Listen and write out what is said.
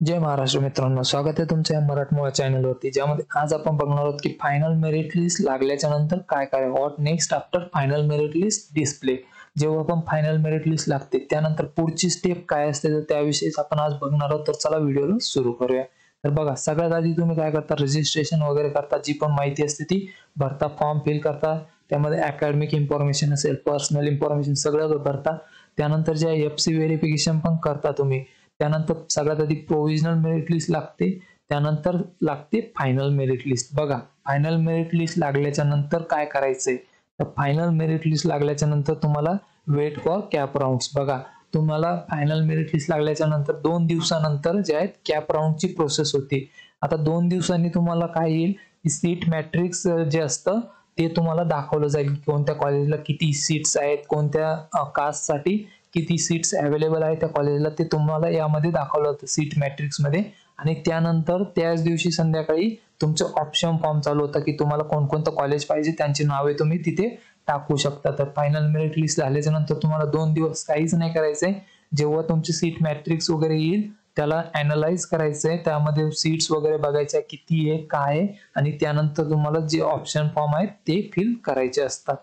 जय महाराष्ट्र मित्रांनो, स्वागत आहे तुमच्या या मराठमोळ्या चॅनलवरती, ज्यामध्ये आज आपण बघणार आहोत की फायनल मेरिट लिस्ट लागल्याच्या नंतर काय काय what next after final merit list display. जेव्हा आपण फायनल मेरिट लिस्ट लागते त्यानंतर पुढची स्टेप काय असते तर त्याविषयीच आपण आज बघणार आहोत. तर चला व्हिडिओला सुरू करूया. तर बघा, सगळ्यात आधी तुम्ही काय करता, रजिस्ट्रेशन वगैरे करता, जी पण माहिती असते ती भरता, फॉर्म फिल करता, त्यामध्ये अकॅडमिक इन्फॉर्मेशन असेल, पर्सनल इन्फॉर्मेशन सगळं भरता. त्यानंतर जे FC व्हेरिफिकेशन पण करता तुम्ही. त्यानंतर सगळ्यात आधी प्रोव्हिजनल मेरिट लिस्ट लागते, त्यानंतर लागते फायनल मेरिट लिस्ट. बघा, फायनल मेरिट लिस्ट लागल्याच्या नंतर काय करायचंय तर फायनल मेरिट लिस्ट लागल्याच्या नंतर तुम्हाला वेट फॉर कॅप राऊंड्स. बघा, तुम्हाला फायनल मेरिट लिस्ट लागल्याच्या नंतर 2 दिवसानंतर जे आहेत कॅप राऊंडची प्रोसेस होती. आता 2 दिवसांनी तुम्हाला काय येईल, सीट मॅट्रिक्स जे असतं ते तुम्हाला दाखवलं जाईल. कोणत्या कॉलेजला किती सीट्स आहेत, कोणत्या कास्टसाठी किती सीट्स अवेलेबल आहे त्या कॉलेजला, ते तुम्हाला यामध्ये दाखवलं जातं सीट मॅट्रिक्स मध्ये. आणि त्यानंतर त्याच दिवशी संध्याकाळी तुमचं ऑप्शन फॉर्म चालू होता की तुम्हाला कोणकोणतं कॉलेज पाहिजे, त्यांची नावे तुम्ही तिथे टाकू शकता. तर फायनल मेरिट लिस्ट झाल्याच्या नंतर तुम्हाला 2 दिवस काहीच नाही करायचंय. जेव्हा तुमची सीट मॅट्रिक्स वगैरे येईल त्याला अॅनलाइज करायचंय, त्यामध्ये सीट्स वगैरे बघायच्या किती आहे काय आहे, आणि त्यानंतर तुम्हाला जे ऑप्शन फॉर्म आहेत ते फिल करायचे असतात.